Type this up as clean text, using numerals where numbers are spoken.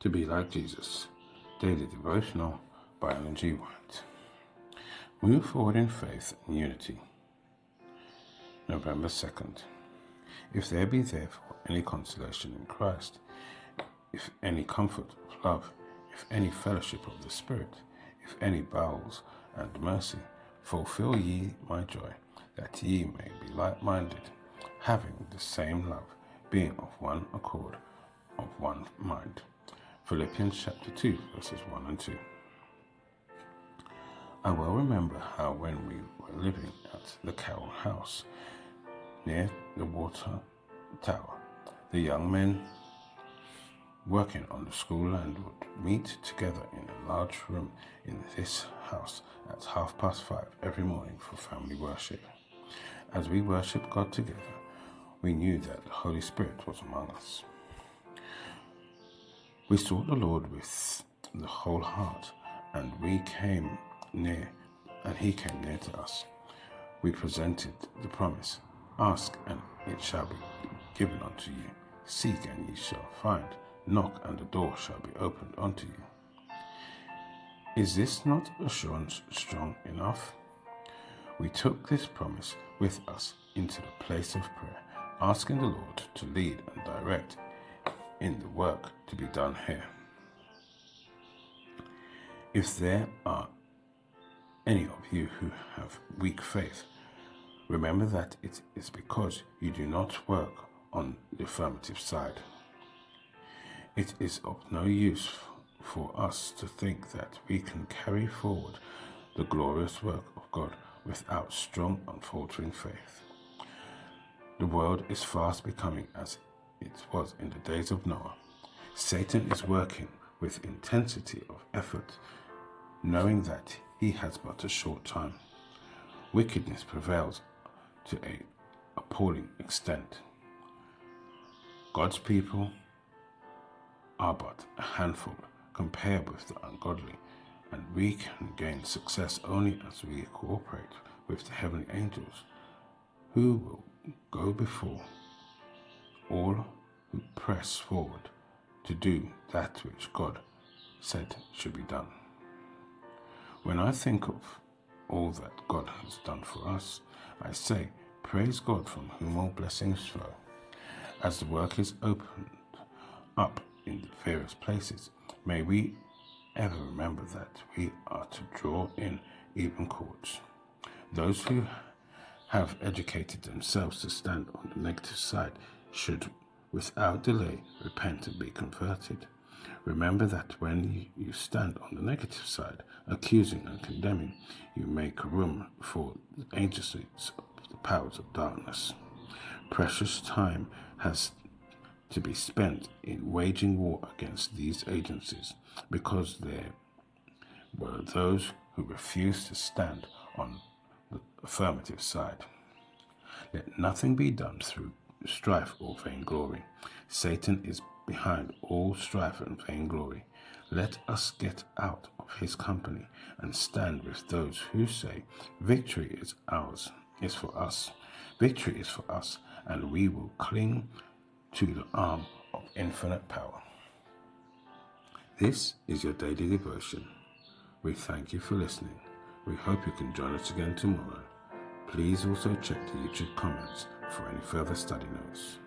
To be like Jesus. Daily Devotional by Ellen G. White. Move forward in faith and unity. November 2nd. If there be therefore any consolation in Christ, if any comfort of love, if any fellowship of the Spirit, if any bowels and mercy, fulfill ye my joy, that ye may be like-minded, having the same love, being of one accord, of one mind. Philippians chapter 2, verses 1 and 2. I well remember how when we were living at the Carroll House, near the water tower, the young men working on the school land would meet together in a large room in this house at 5:30 every morning for family worship. As we worshipped God together, we knew that the Holy Spirit was among us. We sought the Lord with the whole heart, and He came near to us. We presented the promise, ask and it shall be given unto you, seek and ye shall find, knock and the door shall be opened unto you. Is this not assurance strong enough? We took this promise with us into the place of prayer, asking the Lord to lead and direct in the work to be done here. If there are any of you who have weak faith, remember that it is because you do not work on the affirmative side. It is of no use for us to think that we can carry forward the glorious work of God without strong, unfaltering faith. The world is fast becoming as it was in the days of Noah. Satan is working with intensity of effort, knowing that he has but a short time. Wickedness prevails to an appalling extent. God's people are but a handful compared with the ungodly, and we can gain success only as we cooperate with the heavenly angels who will go before all who press forward to do that which God said should be done. When I think of all that God has done for us, I say, praise God from whom all blessings flow. As the work is opened up in the various places, may we ever remember that we are to draw in even chords. Those who have educated themselves to stand on the negative side should without delay repent and be converted. Remember that when you stand on the negative side, accusing and condemning, you make room for the agencies of the powers of darkness. Precious time has to be spent in waging war against these agencies, because there were those who refused to stand on the affirmative side. Let nothing be done through strife or vainglory. Satan is behind all strife and vainglory. Let us get out of his company and stand with those who say, victory is ours, is for us. Victory is for us, and we will cling to the arm of infinite power. This is your daily devotion. We thank you for listening. We hope you can join us again tomorrow. Please also check the YouTube comments for any further study notes.